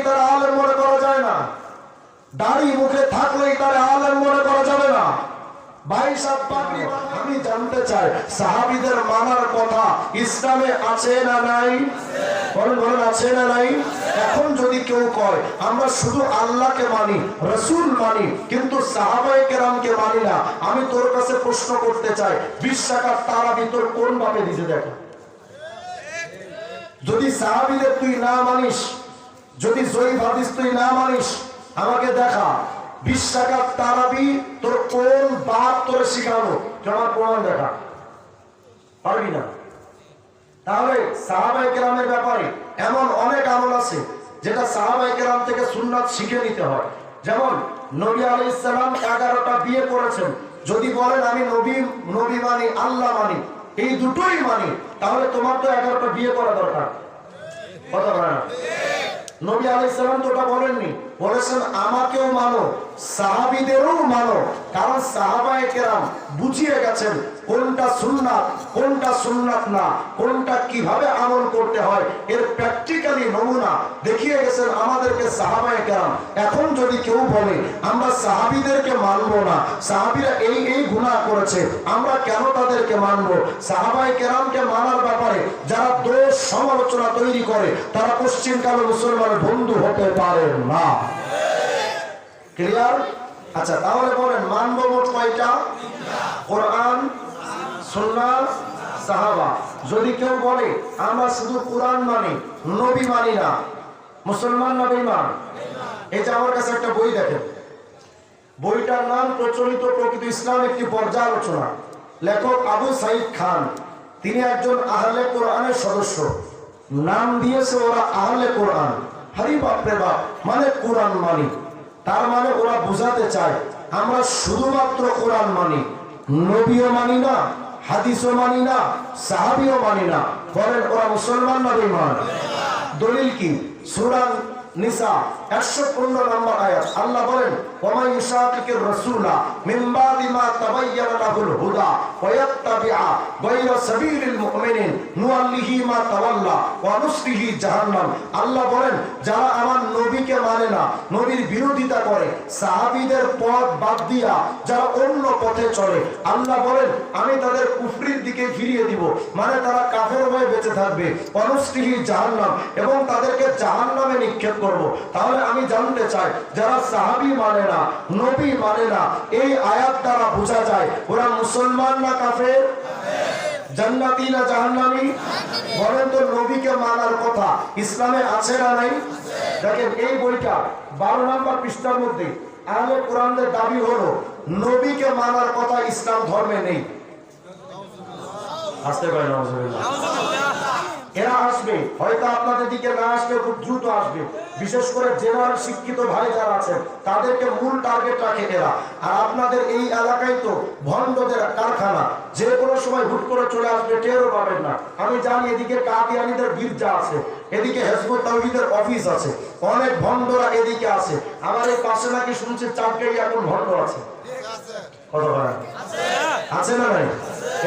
তারা আলেম মনে করা যায় না, দাড়ি মুখে থাকলেই তারা আলেম মনে করা যাবে না। আমি জানতে চাই সাহাবীদের মানার কথা ইসলামে আছে না নাই? বলেন আছে না নাই? এখন যদি কেউ কয় আমরা শুধু আল্লাহকে মানি, রাসূল মানি, কিন্তু সাহাবায়ে কেরামকে মানি না, আমি তোর কাছে প্রশ্ন করতে চাই 20 টাকার তারাবি তোর কোন বাপে দিতে দেখ? যদি সাহাবীদের তুই না মানিস, যদি জয়ীফ হাদিস তুই না মানিস, আমাকে দেখা 20 টাকার তারাবি তোর কোন বাপ তোর শিখানো, তোমার প্রমাণ দেখা পারবি না। তাহলে সাহাবায়ে কেরামের ব্যাপারে এমন অনেক আমল আছে যেটা সাহাবায়ে কেরাম থেকে সুন্নাত শিখে নিতে হয়। যেমন নবী আলাইহিস সালাম 11টা বিয়ে করেছেন। যদি বলেন আমি নবী মানি, আল্লাহ মানি, এই দুটোই মানি, তাহলে তোমার তো 11টা বিয়ে করা দরকার। কথা বলে না? নবী আলাইহিস সালাম তো ওটা বলেননি, বলেছেন আমাকেও মানো, সাহাবীদেরও মানো। কারণ সাহাবায়ে কেরাম বুঝিয়ে গেছেন কোনটা সুন্নাত, কোনটা সুন্নাত না, কোনটা কিভাবে আমল করতে হয়, এর প্র্যাকটিক্যালি নমুনা দেখিয়ে গেছেন আমাদেরকে সাহাবায়ে কেরাম। এখন যদি কেউ বলে আমরা সাহাবীদেরকে মানবো না, সাহাবীরা এই গুনাহ করেছে, আমরা কেন তাদেরকে মানবো? সাহাবায়ে কেরামকে মানার ব্যাপারে যারা দোষ সমালোচনা তৈরি করে তারা পশ্চিমকালে মুসলমানের বন্ধু হতে পারে না। ক্লিয়ার? আচ্ছা, তাহলে বলেন মানবো মোট কয়টা? কোরআন, সুন্নাহ, সাহাবা। যদি কেউ বলে আমরা শুধু কোরআন মানি, নবী মানি না, মুসলমান না বেঈমান? এই যে আমার কাছে একটা বই দেখেন, বইটার নাম প্রচলিত প্রকৃত ইসলাম একটি পর্যালোচনা। লেখক আবু সাইদ খান, তিনি একজন আহলে কোরআনের সদস্য। নাম দিয়েছে ওরা আহলে কোরআন। হারি বাপরে বাপ, মানে কোরআন মানি। তার মানে ওরা বুঝাতে চায় আমরা শুধুমাত্র কোরআন মানি, নবীও মানি না, হাদিসও মানি না, সাহাবীও মানি না। বলেন ওরা মুসলমান না বেঈমান? দলিল কি? সূরা নিসা 115 নম্বর আয়াত, আল্লাহ বলেন ওয়া ইউশাকিকির রাসূলা মিন বাদি মা তাবায়্যানা লাহুল হুদা ওয়া ইয়াত্তাবিআ গায়রা সাবিলিল মুমিনিন নুআল্লিহি মা তাওয়াল্লা ওয়া নুসলিহি জাহান্নাম। আল্লাহ বলেন যারা আমার নবীকে মানে না, নবীর বিরোধিতা করে, সাহাবীদের পথ বাদ দিয়া যারা অন্য পথে চলে, আল্লাহ বলেন আমি তাদের কুফরির দিকে ফিরিয়ে দিব, মানে তারা কাফের হয়ে বেঁচে থাকবে, ওয়া নুসলিহি জাহান্নাম, এবং তাদেরকে জাহান্নামে নিক্ষেপ করব। তাহলে আমি জানতে চাই যারা সাহাবী মানে না, নবী মানে না, এই আয়াত দ্বারা বোঝা যায় ওরা মুসলমান না কাফের? জান্নাতি না জাহান্নামী? বলেন তো নবীকে মানার কথা ইসলামে আছে না নাই? দেখেন এই বইটা 12 নম্বর পৃষ্ঠার মধ্যে আহলে কোরআনদের দাবি হলো নবীকে মানার কথা ইসলাম ধর্মে নেই। আসতে পারে না? এরা আসবে, হয়তো আপনাদের দিকে না আসলে খুব দ্রুত আসবে। বিশেষ করে জেনারেল শিক্ষিত ভাই যারা আছেন তাদেরকে মূল টার্গেট রাখে এরা। আর আপনাদের এই এলাকায় তো ভণ্ডদের কারখানা, যে কোনো সময় হুট করে চলে আসবে, টেরও পাবেন না। আমি জানি এদিকে কাদিয়ানীদের গির্জা আছে, এদিকে হিজবুত তাওহীদের অফিস আছে, অনেক ভণ্ডরা এদিকে আছে। আমার এই পাশে নাকি শুনছি চারটেই এখন ভণ্ড আছে। কত বড় আছে না নাই?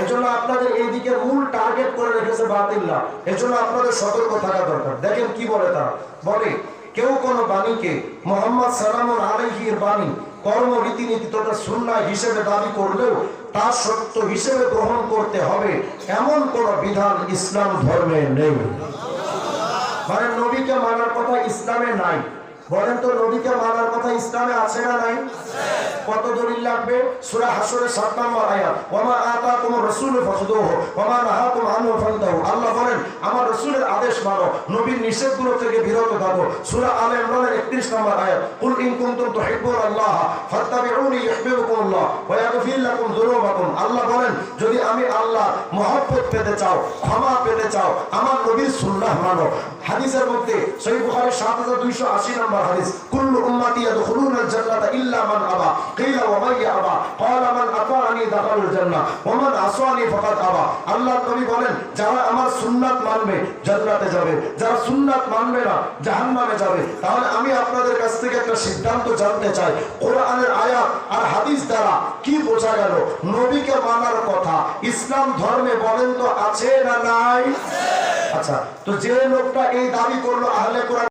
এজন্য আপনাদের এইদিকে মূল টার্গেট করে রেখেছে বাতিল্লাহ। এজন্য আপনাদের সতর্ক থাকা দরকার। দেখেন কি বলে তারা, বলে কেউ কোন বাণীকে মুহাম্মদ সাল্লাল্লাহু আলাইহির বাণী, কর্ম, রীতিনীতি তথা সুন্নাহ হিসেবে দাবি করলেও তা সত্য হিসেবে গ্রহণ করতে হবে এমন কোন বিধান ইসলাম ধর্মে নেই। মানে নবীকে মানার কথা ইসলামে নাই। বলেন তো নবীকে মানার কথা ইসলামে আছে না নাই? কত দলিল লাগবে? সূরা হাশরের 7 নম্বর আয়াত, ওয়া মা আতাকুমুর রাসূলু ফাখুযুহু ওয়া মা নাহাকুম আনহু ফান্তাহু। আল্লাহ বলেন আমার রাসূলের আদেশ মানো, নবীর নিষেধগুলো থেকে বিরত থাকো। সূরা আলে ইমরানের 31 নম্বর আয়াত, কুল ইন কুনতুম তুহিব্বুনাল্লাহ ফাত্তাবিউনি ইউহিব্বুকুমুল্লাহ ওয়া ইয়াগফির লাকুম যুনুবাকুম। আল্লাহ বলেন যদি আমি আল্লাহ মহব্বত পেতে চাও, ক্ষমা পেতে চাও, আমার নবীর সুন্নাহ মানো। হাদিসের মধ্যে সহিহ বুখারী 7280 নম্বর হাদিস, কুল্লু উম্মতি ইয়াদখুলুনাল জান্নাতা ইল্লা মান আবা, কিলা ওয়া মান ইয়াবা, ক্বালা মান আতাআনি দাখালাল জান্নাহ ওয়া মান আসানি ফাকাদ আবা। আল্লাহর নবী বলেন যারা আমার সুন্নাত মানবে জান্নাতে যাবে, যারা সুন্নাত মানবে না জাহান্নামে যাবে। তাহলে আমি আপনাদের কাছ থেকে একটা সিদ্ধান্ত জানতে চাই, কোরআনের আয়াত আর হাদিস দ্বারা কি বোঝা গেল? নবীকে মানার কথা ইসলাম ধর্মে বলেন তো আছে না নাই? আচ্ছা, তো যে লোকটা এই দাবি করলো আহলে কোরআন